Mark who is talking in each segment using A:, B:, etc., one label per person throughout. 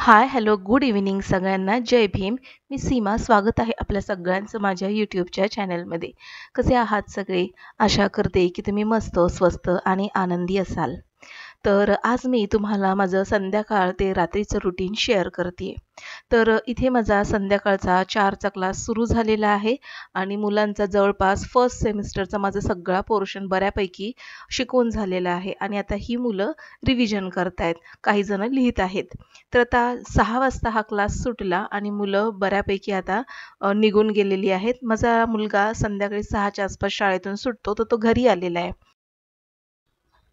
A: हाय, hello, good evening सगळ्यांना. जय भीम. मी सीमा. स्वागत आहे आपल्या सगळ्यांचं माझ्या यूट्यूबच्या चॅनलमध्ये. कसे आहात सगळे? आशा करते की तुम्ही मस्त, स्वस्त आणि आनंदी असाल. तर आज मी तुम्हाला माझं संध्याकाळ ते रात्रीचं रुटीन शेअर करते. तर इथे माझा संध्याकाळचा 4चा क्लास सुरू झालेला आहे आणि मुलांचा जवळपास फर्स्ट सेमिस्टरचा माझा सगळा पोर्शन बऱ्यापैकी शिकवून झालेला आहे आणि आता ही मुलं रिव्हिजन करतायत. काही जण लिहित आहेत. तर आता 6 वाजता हा क्लास सुटला आणि मुलं बऱ्यापैकी आता निघून गेलेली आहेत. माझा मुलगा संध्याकाळी 6च्या आसपास शाळेतून सुटतो, तर तो घरी आलेला आहे.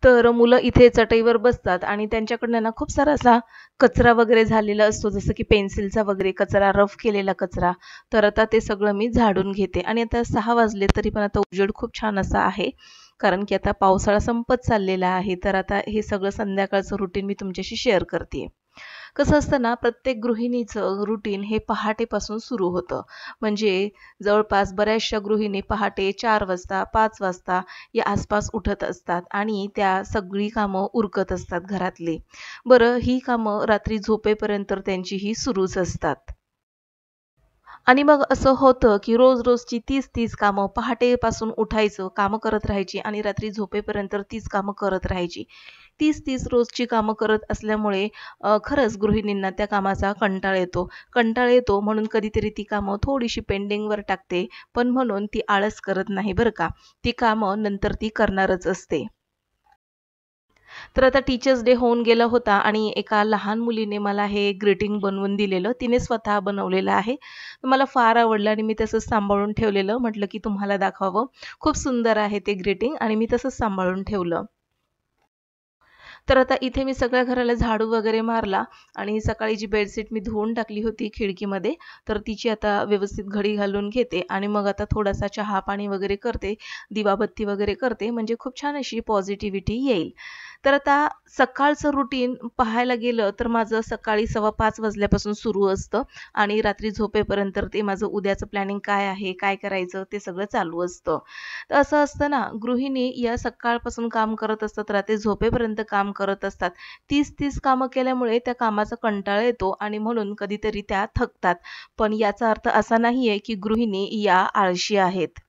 A: तर मुलं इथे चटईवर बसतात आणि त्यांच्याकडनं ना खूप सारा असा कचरा वगैरे झालेला असतो, जसं की पेन्सिलचा वगैरे कचरा, रफ केलेला कचरा. तर आता ते सगळं मी झाडून घेते आणि आता 6 वाजले तरी पण आता उजेड खूप छान असा आहे. कारण की आता पावसाळा संपत चाललेला आहे. तर आता हे सगळं संध्याकाळचं रुटीन मी तुमच्याशी शेअर करते. कसं असतं ना, प्रत्येक गृहिणीचं रुटीन हे पहाटेपासून सुरू होतं. म्हणजे जवळपास बऱ्याचशा गृहिणी पहाटे 4 वाजता, 5 वाजता या आसपास उठत असतात आणि त्या सगळी कामं उरकत असतात घरातली. बरं, ही कामं रात्री झोपेपर्यंत त्यांची ही सुरूच असतात. आणि मग असं होतं, की रोज-रोजची तीच-तीच कामं पहाटेपासून उठायचं, कामं करत राहायची आणि रात्री झोपेपर्यंत तीच कामं करत राहायची. 30-30 रोजची कामं करत असल्यामुळे खरंच गृहिणींना त्या कामाचा कंटाळा येतो. कंटाळा येतो म्हणून कधीतरी ती कामं थोडीशी पेंडिंगवर टाकते, पण म्हणून ती आळस करत नाही बरं का. ती कामं नंतर ती करणारच असते. तर आता टीचर्स डे होऊन गेला होता आणि एका लहान मुलीने मला हे ग्रीटिंग बनवून दिलेलं. तिने स्वतः बनवलेलं आहे. तर मला फार आवडलं आणि मी तसंच सांभाळून ठेवलेलं. म्हटलं की तुम्हाला दाखवावं. खूप सुंदर आहे ते ग्रीटिंग आणि मी तसंच सांभाळून ठेवलं. तर आता इथे मी सगळ्या घराला झाडू वगैरे मारला आणि सकाळी जी बेडशीट मी धुवून टाकली होती खिडकीमध्ये, तर तिची आता व्यवस्थित घडी घालून घेते आणि मग आता थोडासा चहा-पाणी वगैरे करते, दिवाबत्ती वगैरे करते, म्हणजे खूप छान अशी पॉझिटिव्हिटी येईल. तर आता सकाळचं रुटीन पाहायला गेलं तर माझं सकाळी 5:15 वाजल्यापासून सुरू असतं आणि रात्री झोपेपर्यंत ते माझं उद्याचं प्लॅनिंग काय आहे, काय करायचं ते सगळं चालू असतं. तर असं असतं ना, गृहिणी या सकाळपासून काम करत असतात, रात्री झोपेपर्यंत काम करत असतात. 30-30 कामं केल्यामुळे त्या कामाचा कंटाळा येतो आणि म्हणून कधीतरी त्या थकतात. पण याचा अर्थ असा नाहीये, की गृहिणी या आळशी आहेत.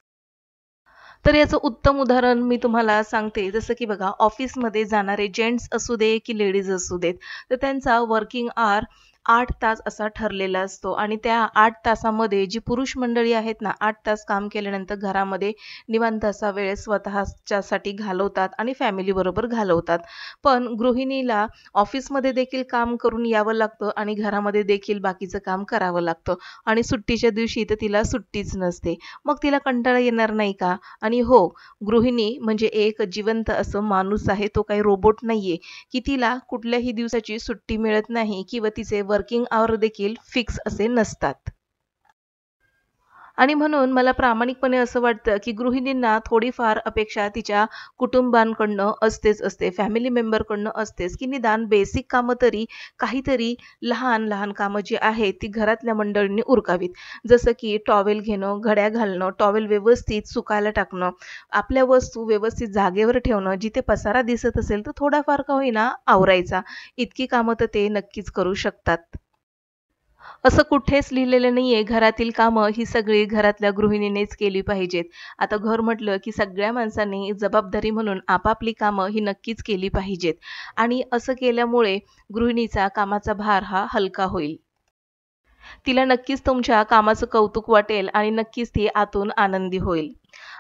A: तर याचं उत्तम उदाहरण मी तुम्हाला सांगते. जसं की बघा, ऑफिसमध्ये जाणारे जेंट्स असू दे की लेडीज असू देत, तर त्यांचा वर्किंग आवर 8 तास असा ठरलेला असतो आणि त्या 8 तासामध्ये जी पुरुष मंडळी आहेत ना, 8 तास काम केल्यानंतर घरामध्ये निवांत असा वेळ स्वतःच्यासाठी घालवतात आणि फॅमिलीबरोबर घालवतात. पण गृहिणीला ऑफिसमध्ये देखील काम करून यावं लागतं आणि घरामध्ये देखील बाकीचं काम करावं लागतं आणि सुट्टीच्या दिवशी तर तिला सुट्टीच नसते. मग तिला कंटाळा येणार नाही का? आणि हो, गृहिणी म्हणजे एक जिवंत असं माणूस आहे. तो काही रोबोट नाहीये, की तिला कुठल्याही दिवसाची सुट्टी मिळत नाही किंवा तिचे वर्किंग आवर देखील फिक्स असे नसतात. आणि म्हणून मला प्रामाणिकपणे असं वाटतं, की गृहिणींना थोडीफार अपेक्षा तिच्या कुटुंबांकडनं असतेच असते, फॅमिली मेंबरकडनं असतेच, की निदान बेसिक कामं तरी काहीतरी लहान-लहान कामं जी आहेत, ती घरातल्या मंडळींनी उरकावीत. जसं की टॉवेल घेणं, घड्या घालणं, टॉवेल व्यवस्थित सुकायला टाकणं, आपल्या वस्तू व्यवस्थित जागेवर ठेवणं, जिथे पसारा दिसत असेल, तर थोडाफार का होईना आवरायचा. इतकी कामं तर ते नक्कीच करू शकतात. असं कुठेच लिहिलेलं नाहीये, घरातील कामं ही सगळी घरातल्या गृहिणीनेच केली पाहिजेत. आता घर म्हटलं, की सगळ्या माणसांनी जबाबदारी म्हणून आपापली कामं ही नक्कीच केली पाहिजेत आणि असं केल्यामुळे गृहिणीचा कामाचा भार हा हलका होईल. तिला नक्कीच तुमच्या कामाचं कौतुक वाटेल आणि नक्कीच ती आतून आनंदी होईल.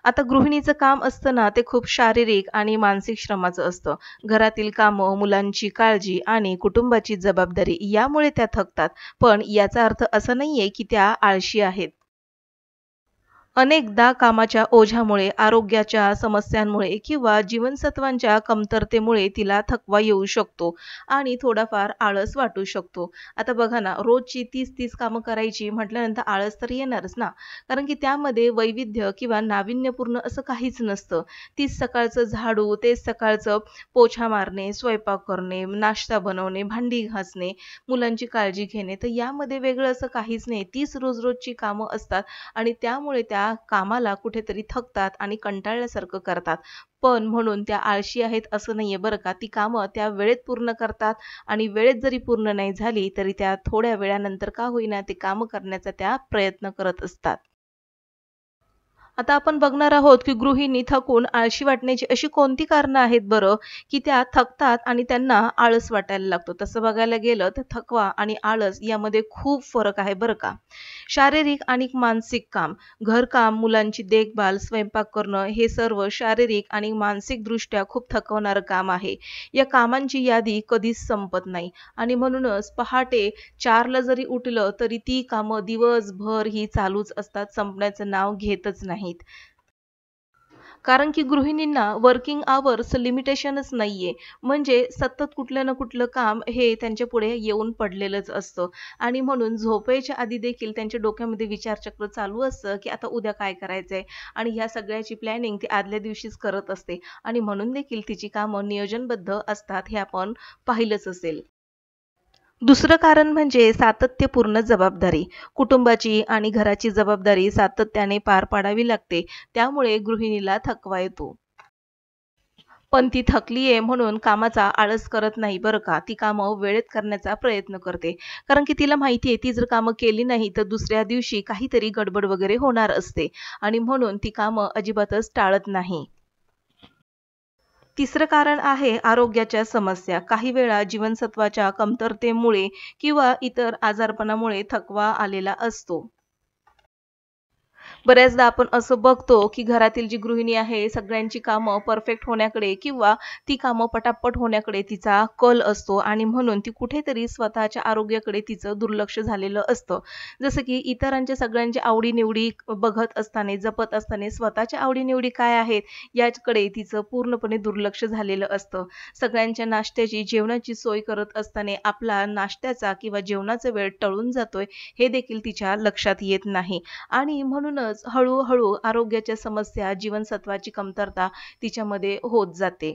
A: आता गृहिणीचं काम असतं ना, ते खूप शारीरिक आणि मानसिक श्रमाचं असतं. घरातील कामं, मुलांची काळजी आणि कुटुंबाची जबाबदारी यामुळे त्या थकतात. पण याचा अर्थ असा नाहीये, की त्या आळशी आहेत. अनेकदा कामाच्या ओझ्यामुळे, आरोग्याच्या समस्यांमुळे किंवा जीवनसत्वांच्या कमतरतेमुळे तिला थकवा येऊ शकतो आणि थोडाफार आळस वाटू शकतो. आता बघा ना, रोजची 30-30 कामं करायची म्हटल्यानंतर आळस तर येणारच ना. कारण की त्यामध्ये वैविध्य किंवा नाविन्यपूर्ण असं काहीच नसतं. तीच सकाळचं झाडू, तेच सकाळचं पोछा मारणे, स्वयंपाक करणे, नाश्ता बनवणे, भांडी घासणे, मुलांची काळजी घेणे. तर यामध्ये वेगळं असं काहीच नाही. तीच रोज-रोजची कामं असतात आणि त्यामुळे त्या त्या कामाला कुठेतरी थकतात आणि कंटाळल्यासारखं करतात. पण म्हणून त्या आळशी आहेत असं नाहीये बरं का. ती कामं त्या वेळेत पूर्ण करतात आणि वेळेत जरी पूर्ण नाही झाली तरी त्या थोड्या वेळानंतर का होईना ते कामं करण्याचा त्या प्रयत्न करत असतात. आता आपण बघणार आहोत, की गृहिणी थकून आळशी वाटण्याची अशी कोणती कारणं आहेत बरं, की त्या थकतात आणि त्यांना आळस वाटायला लागतो. तसं बघायला गेलं तर थकवा आणि आळस यामध्ये खूप फरक आहे बरं का. शारीरिक आणि मानसिक काम, घरकाम, मुलांची देखभाल, स्वयंपाक करणं हे सर्व शारीरिक आणि मानसिकदृष्ट्या खूप थकवणारं काम आहे. या कामांची यादी कधीच संपत नाही आणि म्हणूनच पहाटे 4ला जरी उठलं तरी ती कामं दिवसभर ही चालूच असतात, संपण्याचं नाव घेतच नाहीत. कारण की गृहिणींना वर्किंग अवर्स लिमिटेशनच नाहीये. म्हणजे सतत कुठलं ना कुठलं काम हे त्यांच्यापुढे येऊन पडलेलंच असतं आणि म्हणून झोपायच्या आधी देखील त्यांच्या डोक्यामध्ये विचारचक्र चालू असतं, की आता उद्या काय करायचंय आणि ह्या सगळ्याची प्लॅनिंग ती आदल्या दिवशीच करत असते आणि म्हणून देखील तिची कामं नियोजनबद्ध असतात हे आपण पाहिलंच असेल. दुसरं कारण म्हणजे सातत्यपूर्ण जबाबदारी. कुटुंबाची आणि घराची जबाबदारी सातत्याने पार पाडावी लागते. त्यामुळे गृहिणीला थकवा येतो. पण ती थकली आहे म्हणून कामाचा आळस करत नाही बरं का. ती कामं वेळेत करण्याचा प्रयत्न करते. कारण की तिला माहिती आहे ती जर कामं केली नाही तर दुसऱ्या दिवशी काहीतरी गडबड वगैरे होणार असते आणि म्हणून ती कामं अजिबातच टाळत नाही. तिसरं कारण आहे आरोग्याच्या समस्या. काही वेळा जीवनसत्वाच्या कमतरतेमुळे किंवा इतर आजारपणामुळे थकवा आलेला असतो. बऱ्याचदा आपण असं बघतो, की घरातील जी गृहिणी आहे, सगळ्यांची कामं परफेक्ट होण्याकडे किंवा ती कामं पटापट होण्याकडे तिचा कल असतो आणि म्हणून ती कुठेतरी स्वतःच्या आरोग्याकडे तिचं दुर्लक्ष झालेलं असतं. जसं की इतरांच्या सगळ्यांच्या आवडी बघत असताना, जपत असताना स्वतःच्या आवडी काय आहेत, याकडे तिचं पूर्णपणे दुर्लक्ष झालेलं असतं. सगळ्यांच्या नाश्त्याची, जेवणाची सोय करत असताना आपला नाश्त्याचा किंवा जेवणाचा वेळ टळून जातोय, हे देखील तिच्या लक्षात येत नाही. आणि म्हणूनच हळू-हळू आरोग्याच्या समस्या, जीवनसत्वाची कमतरता तिच्यामध्ये होत जाते.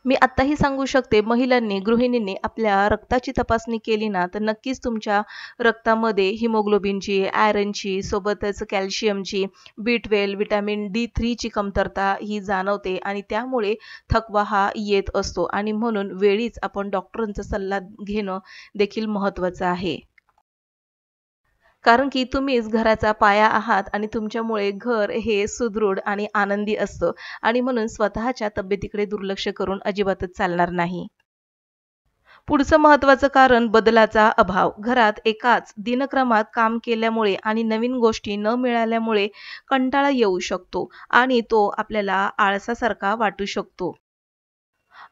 A: मी आत्ताही सांगू शकते, महिलांनी, गृहिणींनी आपल्या रक्ताची तपासणी केली ना, तर नक्कीच तुमच्या रक्तामध्ये हिमोग्लोबिनची, आयर्नची, सोबतच कॅल्शियमची, B12, व्हिटॅमिन D3 ची कमतरता ही जाणवते आणि त्यामुळे थकवा हा येत असतो आणि म्हणून वेळीच आपण डॉक्टरांचा सल्ला घेणं देखील महत्त्वाचं आहे. कारण की तुम्हीच घराचा पाया आहात आणि तुमच्यामुळे घर हे सुदृढ आणि आनंदी असतं आणि म्हणून स्वतःच्या तब्येतीकडे दुर्लक्ष करून अजिबातच चालणार नाही. पुढचं महत्त्वाचं कारण बदलाचा अभाव. घरात एकाच दिनक्रमात काम केल्यामुळे आणि नवीन गोष्टी न मिळाल्यामुळे कंटाळा येऊ शकतो आणि तो आपल्याला आळसासारखा वाटू शकतो.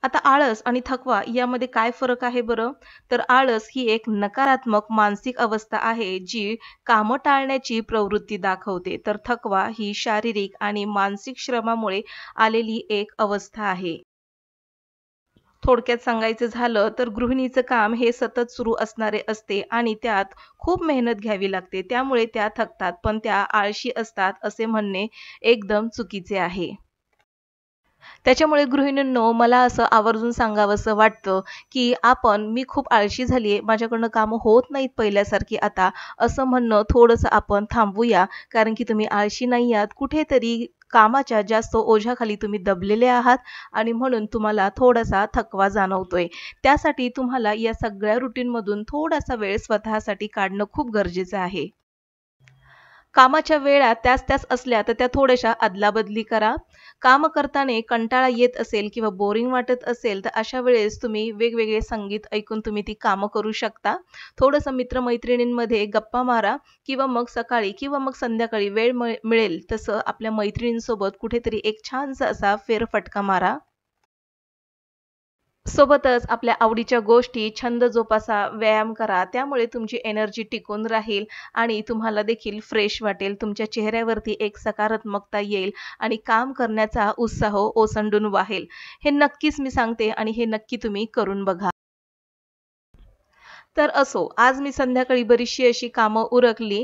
A: आता आळस आणि थकवा यामध्ये काय फरक आहे बरं? तर आळस ही एक नकारात्मक मानसिक अवस्था आहे, जी कामं टाळण्याची प्रवृत्ती दाखवते. तर थकवा ही शारीरिक आणि मानसिक श्रमामुळे आलेली एक अवस्था आहे. थोडक्यात सांगायचं झालं तर गृहिणीचं काम हे सतत सुरू असणारे असते आणि त्यात खूप मेहनत घ्यावी लागते. त्यामुळे त्या थकतात, पण त्या आळशी असतात असे म्हणणे एकदम चुकीचे आहे. त्याच्यामुळे गृहिणींनो, मला असं आवर्जून सांगावसं वाटतं, की मी खूप आळशी झाली आहे, माझ्याकडनं कामं होत नाहीत पहिल्यासारखी आता, असं म्हणणं थोडंसं आपण थांबवूया. कारण की तुम्ही आळशी नाही आहात. कुठेतरी कामाच्या जास्त ओझ्याखाली तुम्ही दबलेले आहात आणि म्हणून तुम्हाला थोडासा थकवा जाणवतोय. त्यासाठी तुम्हाला या सगळ्या रुटीनमधून थोडासा वेळ स्वतःसाठी काढणं खूप गरजेचं आहे. कामाच्या वेळा त्याच-त्याच असल्या तर त्या थोड्याशा अदलाबदली करा. काम करताना कंटाळा येत असेल किंवा बोरिंग वाटत असेल, तर अशा वेळेस तुम्ही वेगवेगळे संगीत ऐकून तुम्ही ती कामं करू शकता. थोडंसं मित्र-मैत्रिणींमध्ये गप्पा मारा किंवा मग सकाळी किंवा मग संध्याकाळी वेळ मिळेल तसं आपल्या मैत्रिणींसोबत कुठेतरी एक छानसा असा फेरफटका मारा. सोबतच आपल्या आवडीच्या गोष्टी, छंद जोपासा, व्यायाम करा. त्यामुळे तुमची एनर्जी टिकून राहील आणि तुम्हाला देखील फ्रेश वाटेल. तुमच्या चेहऱ्यावरती एक सकारात्मकता येईल आणि काम करण्याचा उत्साह ओसंडून वाहेल. हे नक्कीच मी सांगते आणि हे नक्की तुम्ही करून बघा. तर असो, आज मी संध्याकाळी बरीचशी अशी कामं उरकली.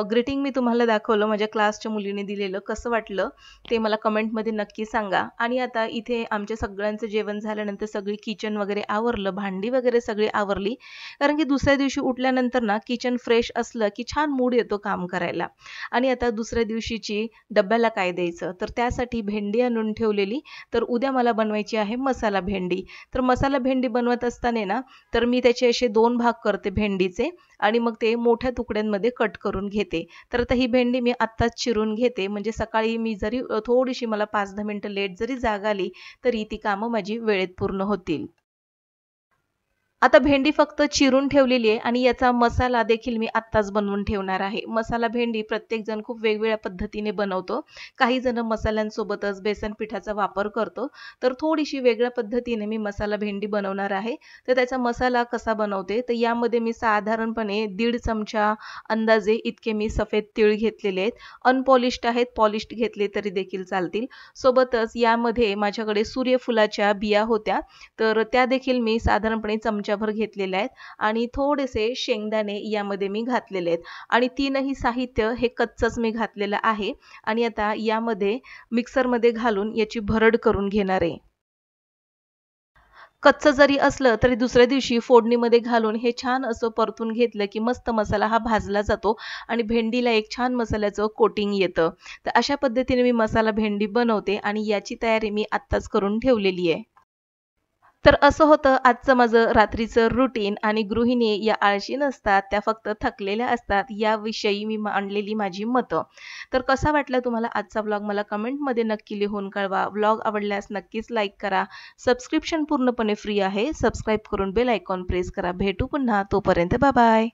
A: ग्रीटिंग मी तुम्हाला दाखवलं माझ्या क्लासच्या मुलीने दिलेलं. कसं वाटलं ते मला कमेंटमध्ये नक्की सांगा. आणि आता इथे आमच्या सगळ्यांचं जेवण झाल्यानंतर सगळी किचन वगैरे आवरलं, भांडी वगैरे सगळी आवरली. कारण की दुसऱ्या दिवशी उठल्यानंतर ना किचन फ्रेश असलं की छान मूड येतो काम करायला. आणि आता दुसऱ्या दिवशीची डब्याला काय द्यायचं, तर त्यासाठी भेंडी आणून ठेवलेली. तर उद्या मला बनवायची आहे मसाला भेंडी. तर मसाला भेंडी बनवत असताना ना, तर मी त्याचे असे 2 भाग करते भेंडीचे आणि मग ते मोठ्या तुकड्यांमध्ये कट करून घेते. तर आता ही भेंडी मी आत्ताच चिरून घेते, म्हणजे सकाळी मी जरी थोडीशी मला 5-10 मिनिटं लेट जरी जाग आली, तरी ती कामं माझी वेळेत पूर्ण होतील. आता भेंडी फक्त चिरून ठेवलेली आहे आणि याचा मसाला देखील मी आत्ताच बनवून ठेवणार आहे. मसाला भेंडी प्रत्येकजण खूप वेगवेगळ्या पद्धतीने बनवतो. काही जण मसाल्यांसोबतच बेसन पिठाचा वापर करतो. तर थोडीशी वेगळ्या पद्धतीने मी मसाला भेंडी बनवणार आहे. तर त्याचा मसाला कसा बनवते, तर यामध्ये मी साधारणपणे 1.5 चमचा अंदाजे इतके मी सफेद तीळ घेतलेले आहेत. अनपॉलिश्ड आहेत, पॉलिश्ड घेतले तरी देखील चालतील. सोबतच यामध्ये माझ्याकडे सूर्यफुलाच्या बिया होत्या. तर त्या देखील मी साधारणपणे चमचाभर घेतलेल्या आहेत आणि थोडेसे शेंगदाणे यामध्ये मी घातलेले आहेत आणि तीनही साहित्य हे कच्चंच मी घातलेलं आहे. आणि आता यामध्ये मिक्सरमध्ये घालून याची भरड करून घेणार आहे. कच्चं जरी असलं तरी दुसऱ्या दिवशी फोडणीमध्ये घालून हे छान असं परतून घेतलं की मस्त मसाला हा भाजला जातो आणि भेंडीला एक छान मसाल्याचं कोटिंग येतं. तर अशा पद्धतीने मी मसाला भेंडी बनवते आणि याची तयारी मी आत्ताच करून ठेवलेली आहे. तर असं होतं आजचं माझं रात्रीचं रुटीन. आणि गृहिणी या आळशी नसतात, त्या फक्त थकलेल्या असतात, याविषयी मी मांडलेली माझी मतं. तर कसा वाटला तुम्हाला आजचा व्लॉग मला कमेंटमध्ये नक्की लिहून कळवा. व्लॉग आवडल्यास नक्कीच लाईक करा. सबस्क्रिप्शन पूर्णपणे फ्री आहे. सबस्क्राईब करून बेल आयकॉन प्रेस करा. भेटू पुन्हा. तोपर्यंत बाय बाय.